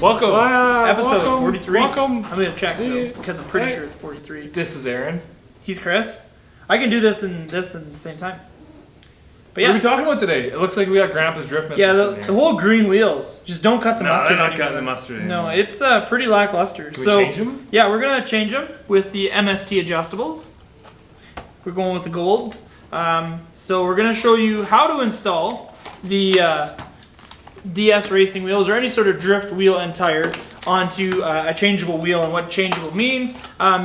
Welcome. Episode 43. Welcome. I'm going to check though, because I'm pretty sure it's 43. This is Aaron. He's Chris. I can do this and this at the same time. But yeah. What are we talking about today? It looks like we got Grandpa's drift missiles. Yeah, the whole green wheels. Just don't cut the mustard. I'm not cutting the mustard anymore. No, it's pretty lackluster. Can we change them? Yeah, we're going to change them with the MST adjustables. We're going with the golds. So we're going to show you how to install the DS-Racing wheels or any sort of drift wheel and tire onto a changeable wheel, and what changeable means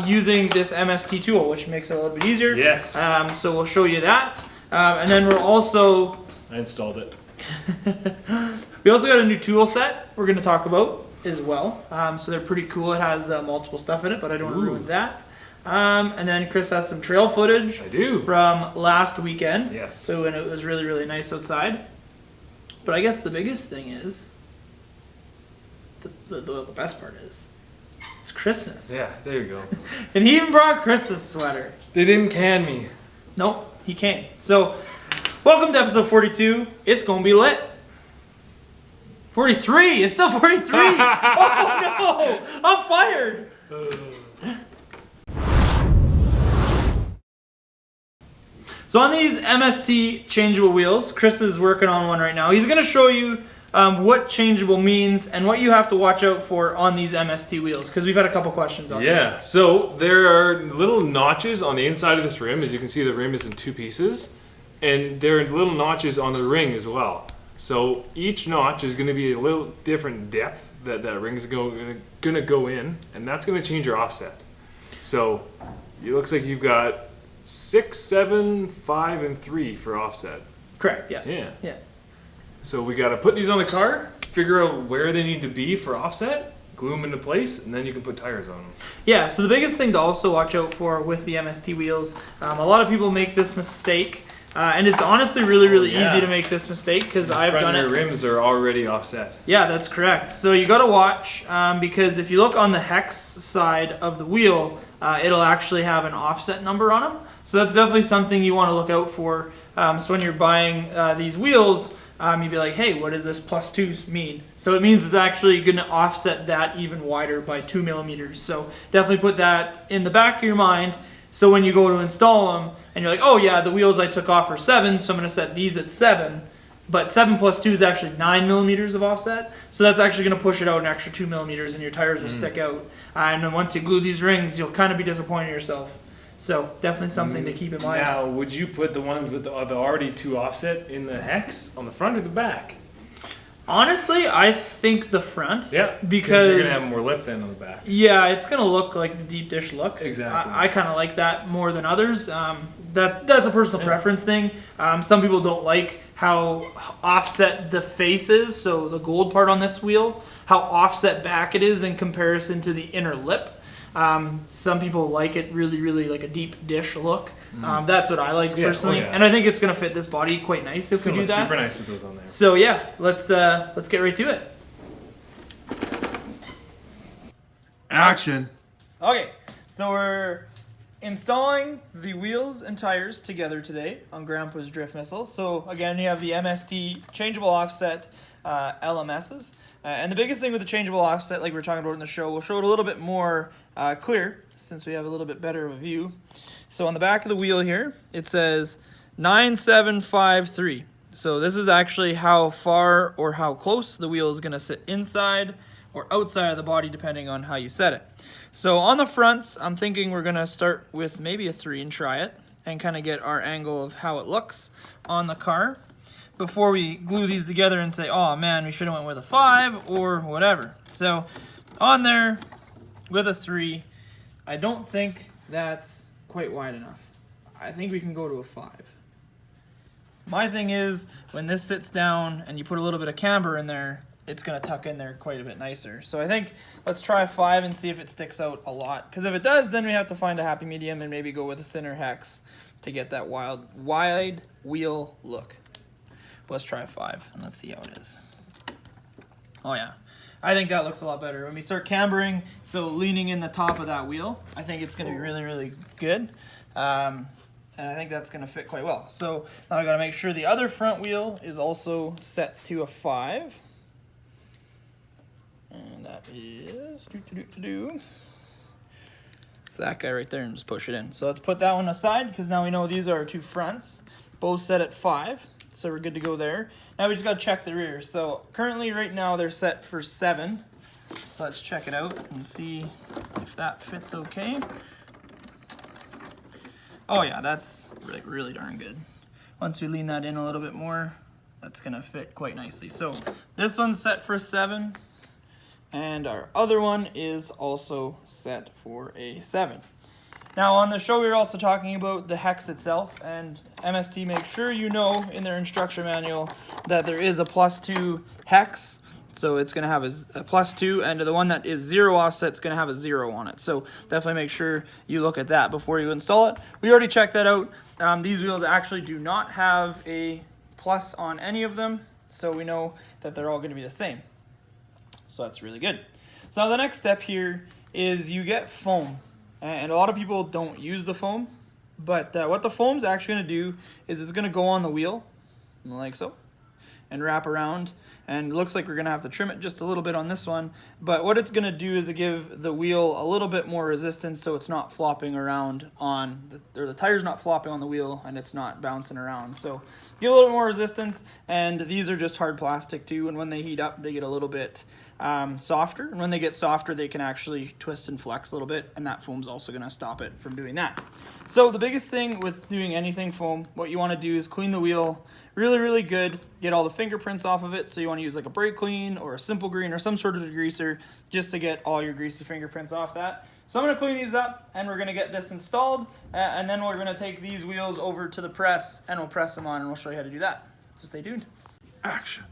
using this MST tool, which makes it a little bit easier. Yes. So we'll show you that. And then we're also... I installed it. We also got a new tool set we're going to talk about as well. So they're pretty cool. It has multiple stuff in it, but I don't want to ruin that. And then Chris has some trail footage. I do. From last weekend. Yes. So when it was really, really nice outside. But I guess the biggest thing is, the best part is, it's Christmas. Yeah, there you go. And he even brought a Christmas sweater. They didn't can me. Nope, he came. So, welcome to episode 42. It's going to be lit. 43! It's still 43! Oh no! I'm fired! So on these MST changeable wheels, Chris is working on one right now. He's going to show you what changeable means and what you have to watch out for on these MST wheels, because we've had a couple questions on this. Yeah, so there are little notches on the inside of this rim. As you can see, the rim is in two pieces, and there are little notches on the ring as well. So each notch is going to be a little different depth that ring is going to go in, and that's going to change your offset. So it looks like you've got 6, 7, 5, and 3 for offset. Correct, yeah. Yeah. So we got to put these on the car, figure out where they need to be for offset, glue them into place, and then you can put tires on them. Yeah, so the biggest thing to also watch out for with the MST wheels, a lot of people make this mistake, and it's honestly really easy to make this mistake because I've done it. The rims are already offset. Yeah, that's correct. So you got to watch because if you look on the hex side of the wheel, it'll actually have an offset number on them. So that's definitely something you want to look out for. So when you're buying these wheels, you'd be like, hey, what does this +2 mean? So it means it's actually going to offset that even wider by 2 millimeters. So definitely put that in the back of your mind. So when you go to install them and you're like, oh yeah, the wheels I took off are 7, so I'm going to set these at 7. But 7 + 2 is actually 9 millimeters of offset. So that's actually going to push it out an extra 2 millimeters and your tires will stick out. And then once you glue these rings, you'll kind of be disappointed in yourself. So definitely something to keep in mind. Now, would you put the ones with the already 2 offset in the hex on the front or the back? Honestly, I think the front. Yeah, because you're going to have more lip then on the back. Yeah, it's going to look like the deep dish look. Exactly. I kind of like that more than others. That's a personal preference thing. Some people don't like how offset the face is, so the gold part on this wheel, how offset back it is in comparison to the inner lip. Some people like it really like a deep dish look. That's what I like personally, and I think it's going to fit this body quite nice if we do that. Super nice with those on there. So yeah, let's get right to it. Action. Okay, so we're installing the wheels and tires together today on Grandpa's drift missile. So again, you have the MST changeable offset LMSs. And the biggest thing with the changeable offset, like we were talking about in the show, we'll show it a little bit more clear since we have a little bit better of a view. So on the back of the wheel here, it says 9753. So this is actually how far or how close the wheel is going to sit inside or outside of the body depending on how you set it. So on the fronts, I'm thinking we're going to start with maybe a 3 and try it and kind of get our angle of how it looks on the car before we glue these together and say, oh man, we should have went with a 5 or whatever. So on there with a 3, I don't think that's quite wide enough. I think we can go to a 5. My thing is, when this sits down and you put a little bit of camber in there, it's going to tuck in there quite a bit nicer. So I think let's try a 5 and see if it sticks out a lot. Because if it does, then we have to find a happy medium and maybe go with a thinner hex to get that wide wheel look. Let's try a 5 and let's see how it is. Oh yeah, I think that looks a lot better. When we start cambering, so leaning in the top of that wheel, I think it's going to be really good. And I think that's going to fit quite well. So now I got to make sure the other front wheel is also set to a 5. And that is it's that guy right there, and just push it in. So let's put that one aside because now we know these are our two fronts, both set at 5, so we're good to go there. Now we just got to check the rear. So currently right now they're set for 7, so let's check it out and see if that fits okay. Oh yeah, that's like really darn good. Once we lean that in a little bit more, that's gonna fit quite nicely. So this one's set for 7, and our other one is also set for a 7. Now on the show we were also talking about the hex itself, and MST makes sure you know in their instruction manual that there is a +2 hex. So it's gonna have a +2, and the one that is 0 offset is gonna have a 0 on it. So definitely make sure you look at that before you install it. We already checked that out. These wheels actually do not have a plus on any of them, so we know that they're all gonna be the same. So that's really good. So now the next step here is you get foam. And a lot of people don't use the foam, but what the foam's actually gonna do is it's gonna go on the wheel, like so, and wrap around. And it looks like we're gonna have to trim it just a little bit on this one, but what it's gonna do is give the wheel a little bit more resistance so it's not flopping around on, the tire's not flopping on the wheel and it's not bouncing around. So give a little more resistance, and these are just hard plastic too, and when they heat up they get a little bit softer, and when they get softer they can actually twist and flex a little bit, and that foam's also gonna stop it from doing that. So the biggest thing with doing anything foam, what you wanna do is clean the wheel really good, get all the fingerprints off of it. So you want to use like a brake clean or a simple green or some sort of degreaser just to get all your greasy fingerprints off that. So I'm going to clean these up, and we're going to get this installed, and then we're going to take these wheels over to the press and we'll press them on, and we'll show you how to do that. So stay tuned. Action.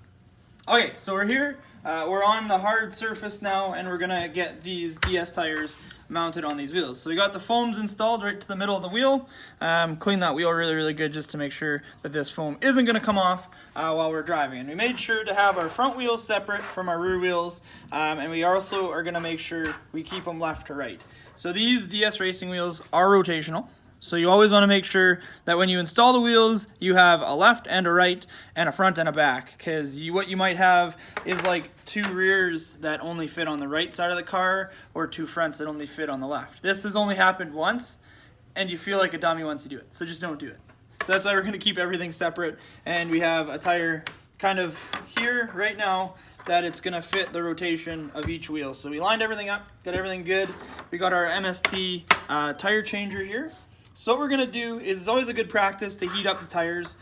Okay, so we're here, we're on the hard surface now, and we're gonna get these DS tires mounted on these wheels. So we got the foams installed right to the middle of the wheel. Clean that wheel really good just to make sure that this foam isn't gonna come off while we're driving. And we made sure to have our front wheels separate from our rear wheels, and we also are gonna make sure we keep them left to right. So these DS Racing wheels are rotational. So you always want to make sure that when you install the wheels, you have a left and a right and a front and a back, because what you might have is like 2 rears that only fit on the right side of the car or 2 fronts that only fit on the left. This has only happened once, and you feel like a dummy once you do it, so just don't do it. So that's why we're going to keep everything separate, and we have a tire kind of here right now that it's going to fit the rotation of each wheel. So we lined everything up, got everything good. We got our MST tire changer here. So what we're going to do is, it's always a good practice to heat up the tires.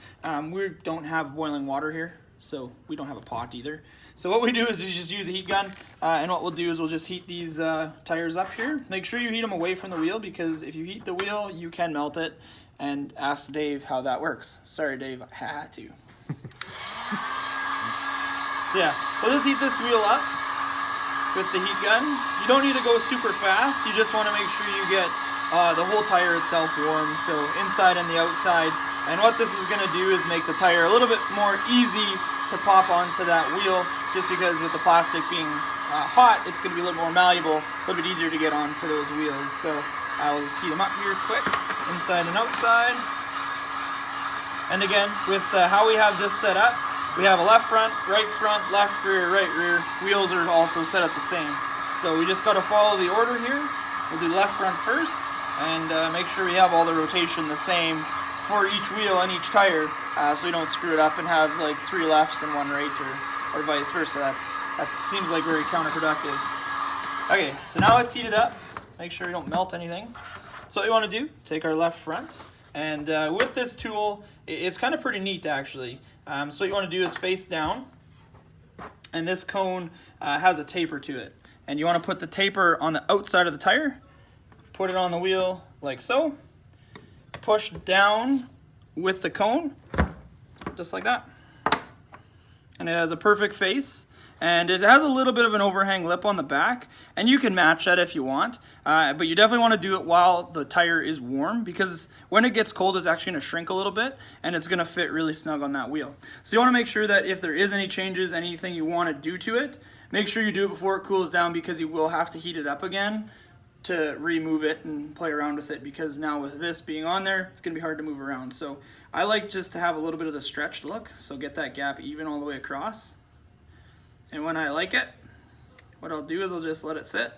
We don't have boiling water here, so we don't have a pot either. So what we do is we just use a heat gun, and what we'll do is we'll just heat these tires up here. Make sure you heat them away from the wheel, because if you heat the wheel, you can melt it. And ask Dave how that works. Sorry, Dave, I had to. So yeah, we'll just heat this wheel up with the heat gun. You don't need to go super fast. You just want to make sure you get the whole tire itself warm, so inside and the outside. And what this is going to do is make the tire a little bit more easy to pop onto that wheel, just because with the plastic being hot, it's going to be a little more malleable, a little bit easier to get onto those wheels. So I'll just heat them up here quick, inside and outside. And again, with how we have this set up, we have a left front, left rear, right rear. Wheels are also set up the same. So we just got to follow the order here. We'll do left front first, and make sure we have all the rotation the same for each wheel and each tire, so we don't screw it up and have like 3 lefts and 1 right, or vice versa. That seems like very counterproductive. Okay, so now it's heated up. Make sure we don't melt anything. So what we want to do, take our left front, and with this tool, it's kind of pretty neat actually. So what you want to do is face down, and this cone has a taper to it. And you want to put the taper on the outside of the tire, put it on the wheel like so, push down with the cone, just like that. And it has a perfect face, and it has a little bit of an overhang lip on the back, and you can match that if you want, but you definitely want to do it while the tire is warm, because when it gets cold it's actually going to shrink a little bit, and it's going to fit really snug on that wheel. So you want to make sure that if there is any changes, anything you want to do to it, make sure you do it before it cools down, because you will have to heat it up again to remove it and play around with it, because now with this being on there, it's going to be hard to move around. So I like just to have a little bit of the stretched look, so get that gap even all the way across. And when I like it, what I'll do is I'll just let it sit,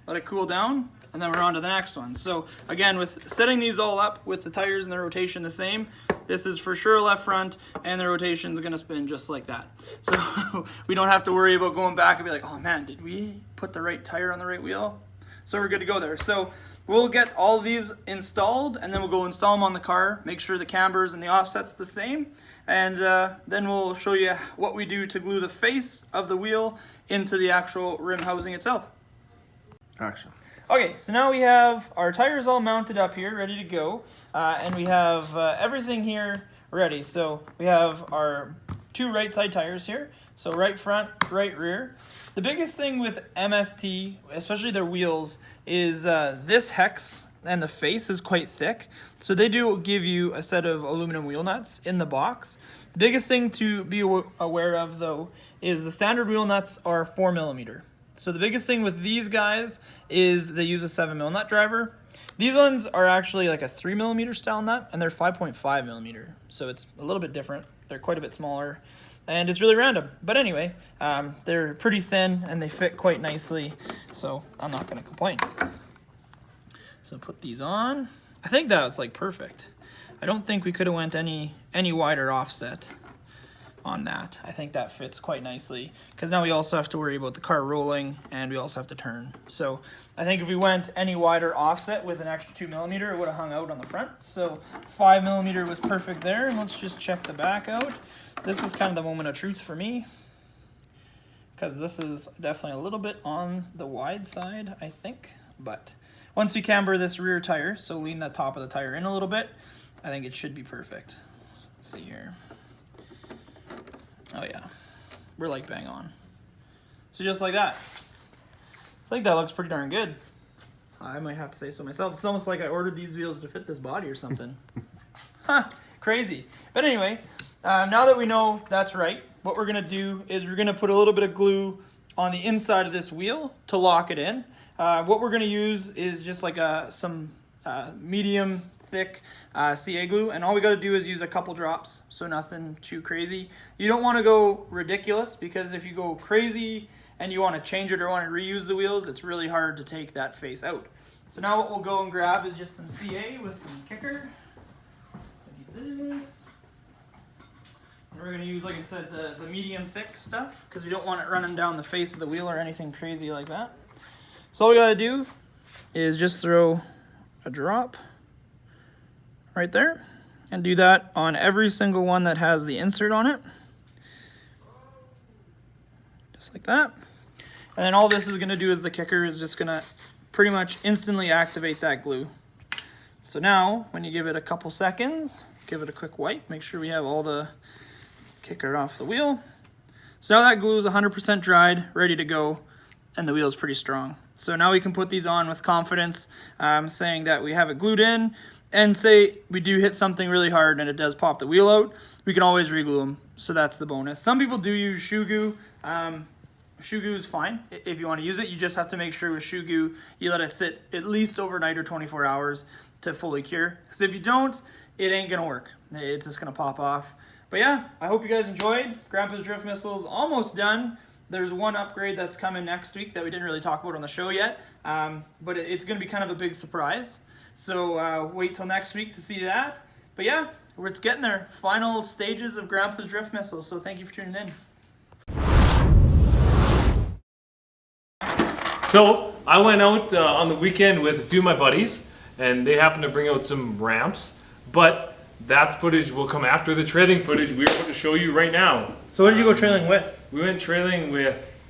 let it cool down, and then we're on to the next one. So again, with setting these all up with the tires and the rotation the same, this is for sure left front, and the rotation is going to spin just like that. So we don't have to worry about going back and be like, oh man, did we put the right tire on the right wheel? So we're good to go there. So we'll get all these installed, and then we'll go install them on the car, make sure the cambers and the offset's the same, and then we'll show you what we do to glue the face of the wheel into the actual rim housing itself. Action. Okay, so now we have our tires all mounted up here, ready to go, and we have everything here ready. So we have our 2 right side tires here, so right front, right rear. The biggest thing with MST, especially their wheels, is this hex and the face is quite thick. So they do give you a set of aluminum wheel nuts in the box. The biggest thing to be aware of though is the standard wheel nuts are 4mm. So the biggest thing with these guys is they use a 7mm nut driver. These ones are actually like a 3mm style nut, and they're 5.5mm. So it's a little bit different. They're quite a bit smaller, and it's really random. But anyway, they're pretty thin and they fit quite nicely, so I'm not going to complain. So put these on. I think that was like perfect. I don't think we could have went any wider offset on that. I think that fits quite nicely, because now we also have to worry about the car rolling, and we also have to turn. So I think if we went any wider offset with an extra 2mm, it would have hung out on the front. So 5mm was perfect there. And let's just check the back out. This is kind of the moment of truth for me, because this is definitely a little bit on the wide side, I think. But once we camber this rear tire, so lean the top of the tire in a little bit, I think it should be perfect. Let's see here. Oh yeah, we're like bang on. So just like that. I think that looks pretty darn good. I might have to say so myself. It's almost like I ordered these wheels to fit this body or something. Huh, crazy. But anyway, now that we know that's right, what we're gonna do is we're gonna put a little bit of glue on the inside of this wheel to lock it in. What we're gonna use is just like some medium thick CA glue, and all we got to do is use a couple drops, so nothing too crazy. You don't want to go ridiculous, because if you go crazy and you want to change it or want to reuse the wheels, it's really hard to take that face out. So now what we'll go and grab is just some CA with some kicker. So this. And we're going to use, like I said, the medium thick stuff, because we don't want it running down the face of the wheel or anything crazy like that. So all we got to do is just throw a drop right there, and do that on every single one that has the insert on it, just like that. And then all this is going to do is the kicker is just going to pretty much instantly activate that glue. So now when you give it a couple seconds, give it a quick wipe, make sure we have all the kicker off the wheel. So now that glue is 100% dried, ready to go, and the wheel is pretty strong. So now we can put these on with confidence, saying that we have it glued in. And say we do hit something really hard and it does pop the wheel out, we can always reglue them. So that's the bonus. Some people do use shoe goo. Shoe goo is fine if you want to use it. You just have to make sure with shoe goo you let it sit at least overnight or 24 hours to fully cure. Because if you don't, it ain't gonna work. It's just gonna pop off. But yeah, I hope you guys enjoyed. Grandpa's Drift Missile's almost done. There's one upgrade that's coming next week that we didn't really talk about on the show yet, but it's gonna be kind of a big surprise. So wait till next week to see that. But yeah, it's getting there. Final stages of Grandpa's Drift Missile. So thank you for tuning in. So I went out on the weekend with a few of my buddies, and they happened to bring out some ramps. But that footage will come after the trailing footage we're going to show you right now. So what did you go trailing with? We went trailing with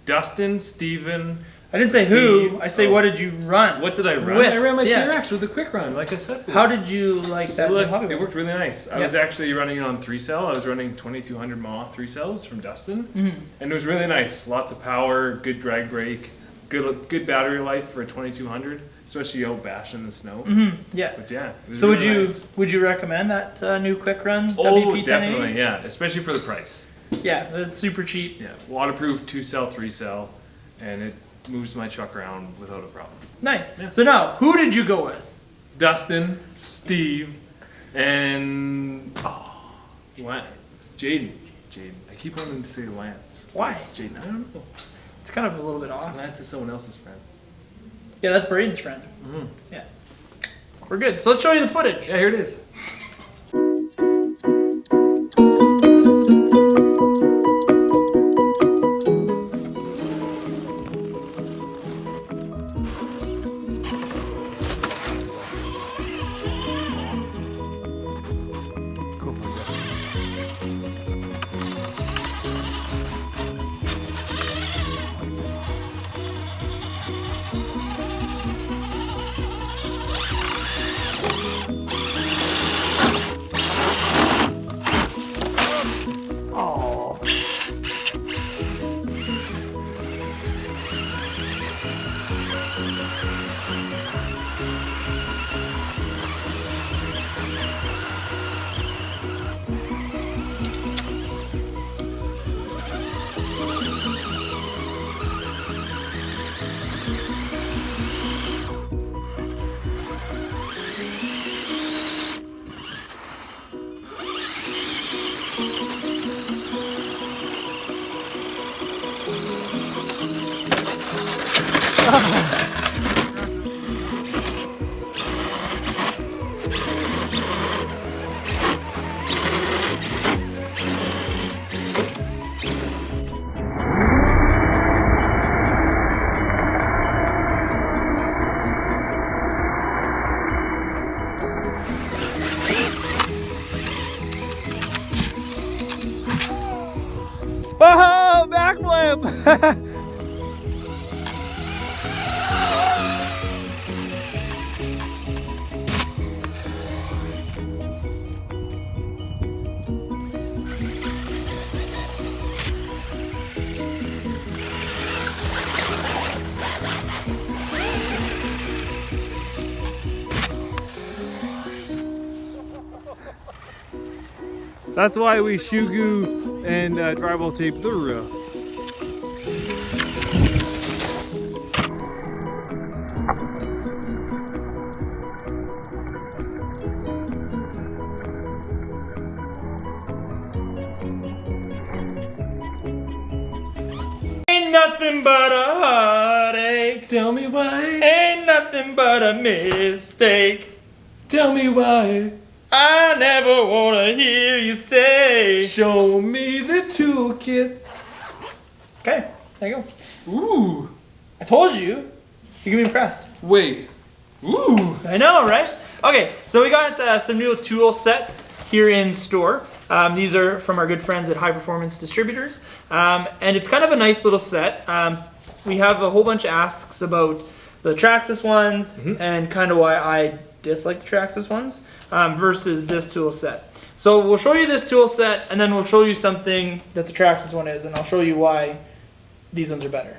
Dustin, Steven. I didn't say Steve. who. I say what did you run? What did I run? With. I ran my Yeah. TRX with a quick run, like I said. How did you like that? It worked really nice. I was actually running it on 3-cell. I was running 2200 mAh 3-cells from Dustin, and it was really nice. Lots of power, good drag brake, good battery life for a 2200, especially out bashing the snow. Yeah. But yeah. It was So really would you recommend that new quick run? Oh, WP1080? definitely, yeah. Especially for the price. Yeah, it's super cheap. Yeah, waterproof 2-cell, 3-cell, and it moves my truck around without a problem. Nice. Yeah. So now, who did you go with? Dustin, Steve, and Jaden. I keep wanting to say Lance. Why? It's Jaden. I don't know. It's kind of a little bit off. Lance is someone else's friend. Yeah, that's Braden's friend. Yeah. We're good. So let's show you the footage. Yeah, here it is. Whoa! Backflip! That's why we shoe glue and drywall tape the roof. Ain't nothing but a heartache. Tell me why. Ain't nothing but a mistake. Tell me why. I never wanna hear you say. Show me the toolkit. Okay, there you go. Ooh. I told you. You can be impressed. Wait. Ooh. I know, right? Okay, so we got some new tool sets here in store. These are from our good friends at Hi-Performance Distributors. And it's kind of a nice little set. We have a whole bunch of asks about the Traxxas ones and kind of why I dislike the Traxxas ones versus this tool set. So we'll show you this tool set and then we'll show you something that the Traxxas one is and I'll show you why these ones are better.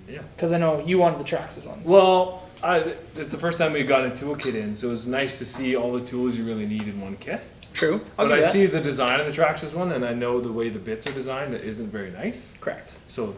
Yeah. Because I know you wanted the Traxxas ones. Well, it's the first time we got a toolkit in, so it was nice to see all the tools you really need in one kit. True. But I see the design of the Traxxas one, and I know the way the bits are designed that isn't very nice. Correct. So,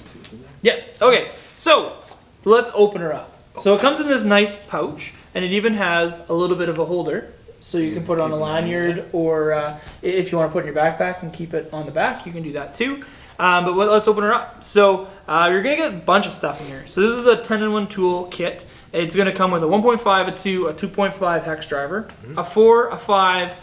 see what's in there? Yeah, okay, so let's open her up. So it comes in this nice pouch, and it even has a little bit of a holder, so you can put it on a lanyard, or if you want to put it in your backpack and keep it on the back, you can do that too. But let's open her up. So you're going to get a bunch of stuff in here. So this is a 10-in-1 tool kit. It's going to come with a 1.5, a 2, a 2.5 hex driver, a 4, a 5,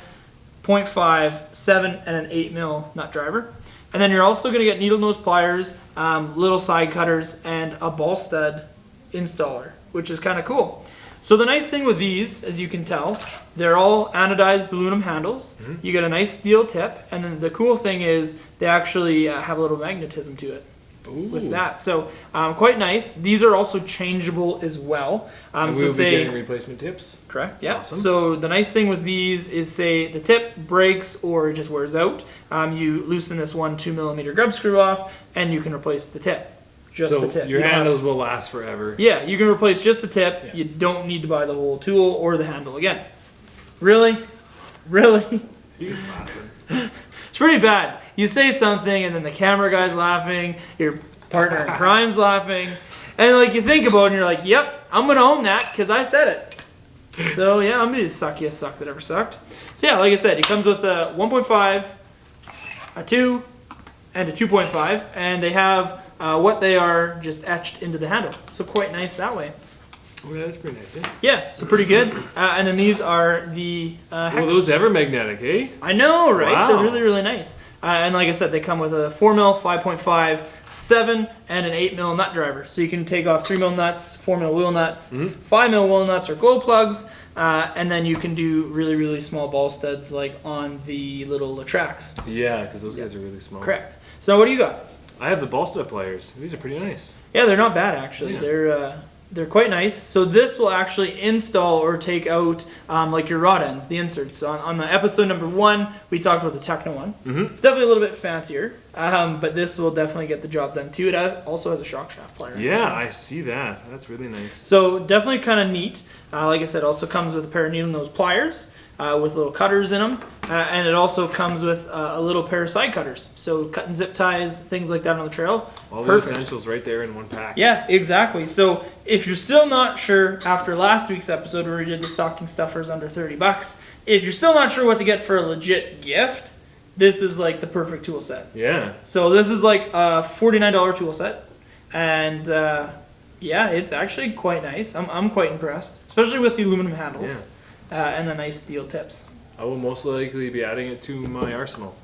0.5, 7, and an 8 mil nut driver. And then you're also going to get needle nose pliers, little side cutters, and a ball stud installer, which is kind of cool. So the nice thing with these, as you can tell, they're all anodized aluminum handles. You get a nice steel tip, and then the cool thing is they actually have a little magnetism to it. With that, so quite nice. These are also changeable as well. And we'll be getting replacement tips. Correct. Yeah. Awesome. So the nice thing with these is, say the tip breaks or it just wears out, you loosen this 1 2mm grub screw off, and you can replace the tip. Just So the tip. your You don't handles will last forever. Yeah, you can replace just the tip. Yeah. You don't need to buy the whole tool or the handle again. Really, really. He's laughing. It's pretty bad. You say something and then the camera guy's laughing, your partner in crime's laughing, and like you think about it and you're like, yep, I'm gonna own that because I said it. So yeah, I'm gonna be the suckiest suck that ever sucked. So yeah, like I said, it comes with a 1.5, a 2, and a 2.5, and they have what they are just etched into the handle. So quite nice that way. Oh, yeah, that's pretty nice, eh? Yeah, so pretty good. And then these are the hex. Were those ever magnetic, eh? I know, right? Wow. They're really, really nice. And like I said, they come with a 4mm, 5.5, 7, and an 8mm nut driver. So you can take off 3mm nuts, 4mm wheel nuts, 5mm wheel nuts or glow plugs, and then you can do really, really small ball studs like on the little Traxxas. Yeah, because those guys are really small. Correct. So what do you got? I have the ball stud pliers. These are pretty nice. Yeah, they're not bad actually. Yeah. They're quite nice. So this will actually install or take out like your rod ends, the inserts. So on the episode number 1, we talked about the Techno one. It's definitely a little bit fancier, but this will definitely get the job done too. It also has a shock shaft plier. Yeah, I see that. That's really nice. So definitely kind of neat. Like I said, also comes with a pair of needle nose pliers with little cutters in them. And it also comes with a little pair of side cutters. So cut and zip ties, things like that on the trail. All the essentials right there in one pack. Yeah, exactly. So if you're still not sure after last week's episode where we did the stocking stuffers under $30, if you're still not sure what to get for a legit gift, this is like the perfect tool set. Yeah. So this is like a $49 tool set. And yeah, it's actually quite nice. I'm quite impressed, especially with the aluminum handles and the nice steel tips. I will most likely be adding it to my arsenal.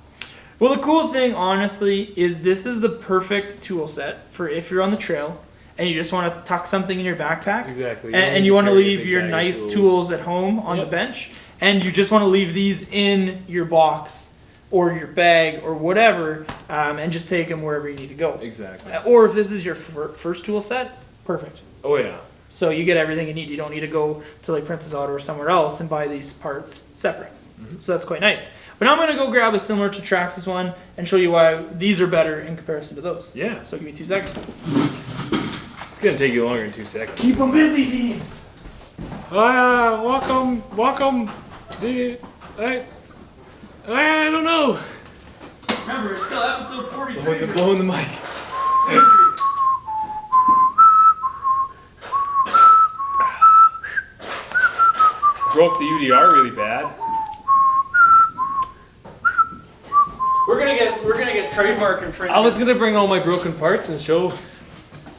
Well, the cool thing, honestly, is this is the perfect tool set for if you're on the trail and you just want to tuck something in your backpack. Exactly. And you want to leave your nice tools at home on the bench. And you just want to leave these in your box or your bag or whatever and just take them wherever you need to go. Exactly. Or if this is your first tool set, perfect. Oh, yeah. So you get everything you need. You don't need to go to like Princess Auto or somewhere else and buy these parts separate. So that's quite nice. But now I'm going to go grab a similar to Traxxas one and show you why these are better in comparison to those. Yeah. So give me 2 seconds. It's going to take you longer than 2 seconds. Keep them busy, teams. Welcome. I don't know. Remember, it's still episode 43. Blowing the mic. Broke the UDR really bad. We're gonna get trademark infringement. I was gonna bring all my broken parts and show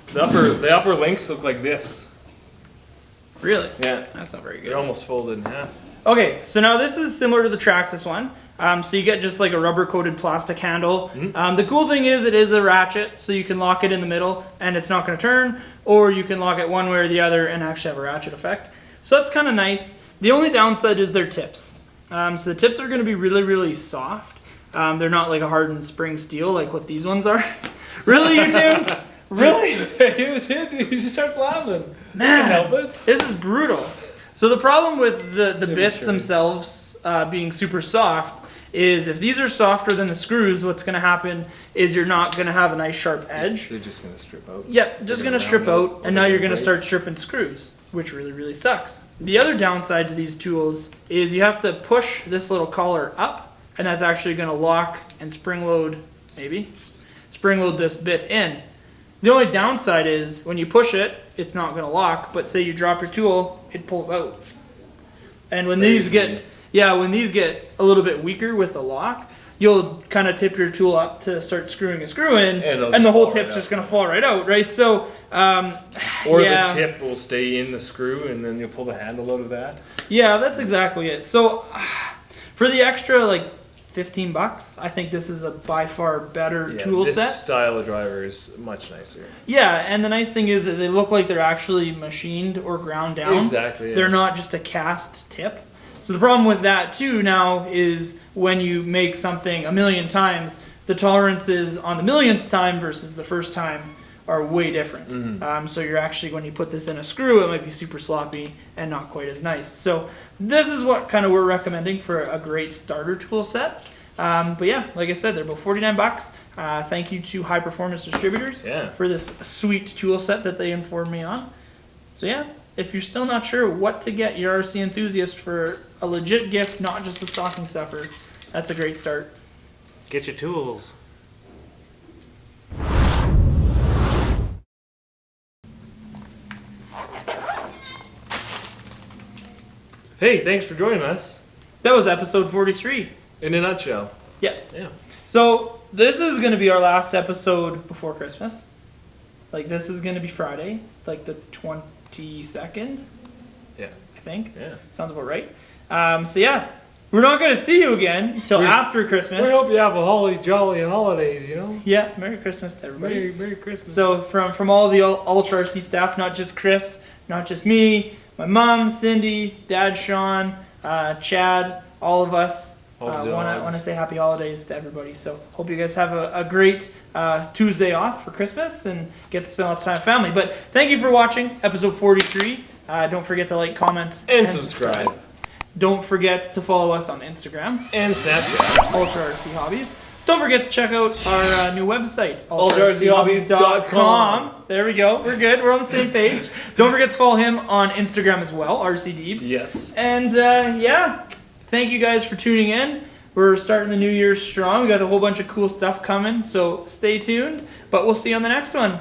the upper links look like this. Really? Yeah. That's not very They're good. almost folded in half. Okay, so now this is similar to the Traxxas one. So you get just like a rubber coated plastic handle. The cool thing is it is a ratchet, so you can lock it in the middle and it's not going to turn, or you can lock it one way or the other and actually have a ratchet effect. So that's kind of nice. The only downside is their tips. So the tips are going to be really, really soft. They're not like a hardened spring steel like what these ones are. Really, you two? Really? It was him. He just starts laughing. Man, Can't help it. this is brutal. So the problem with the bits themselves being super soft is if these are softer than the screws, what's going to happen is you're not going to have a nice sharp edge. They're just gonna strip out. Yep, just going to strip out, and now you're going to start stripping screws, which really, really sucks. The other downside to these tools is you have to push this little collar up, and that's actually going to lock and spring load this bit in. The only downside is when you push it, it's not going to lock, but say you drop your tool, it pulls out. And when these get a little bit weaker with the lock, you'll kind of tip your tool up to start screwing a screw in, and the whole tip's just going to fall right out, right? So, or the tip will stay in the screw, and then you'll pull the handle out of that. Yeah, that's exactly it. So, for the extra like $15, I think this is a by far better tool set. This style of driver is much nicer. Yeah, and the nice thing is that they look like they're actually machined or ground down. Exactly. Yeah. They're not just a cast tip. So the problem with that too now is when you make something a million times, the tolerances on the millionth time versus the first time are way different. So you're actually, when you put this in a screw, it might be super sloppy and not quite as nice. So this is what kind of we're recommending for a great starter tool set. But yeah, like I said, they're about $49. Thank you to Hi-Performance Distributors for this sweet tool set that they informed me on. So yeah, if you're still not sure what to get your RC enthusiast for a legit gift, not just a stocking stuffer, that's a great start. Get your tools. Hey, thanks for joining us. That was episode 43. In a nutshell. Yeah. Yeah. So this is going to be our last episode before Christmas. Like this is gonna be Friday, like the 22nd. Yeah. I think. Yeah. Sounds about right. So yeah, we're not gonna see you again until after Christmas. We hope you have a holly jolly holidays. Yeah, Merry Christmas to everybody. Merry Christmas. So from all the Ultra RC staff, not just Chris, not just me, my mom, Cindy, Dad, Sean, Chad, all of us. Want to say happy holidays to everybody. So hope you guys have a great Tuesday off for Christmas and get to spend lots of time with family. But thank you for watching episode 43. Don't forget to like, comment, and subscribe. Don't forget to follow us on Instagram And Snapchat. Ultra RC Hobbies. Don't forget to check out our new website, ultrarchobbies.com. There we go. We're good. We're on the same page. Don't forget to follow him on Instagram as well, RC Deebs. Yes. And yeah, thank you guys for tuning in. We're starting the new year strong. We got a whole bunch of cool stuff coming, so stay tuned. But we'll see you on the next one.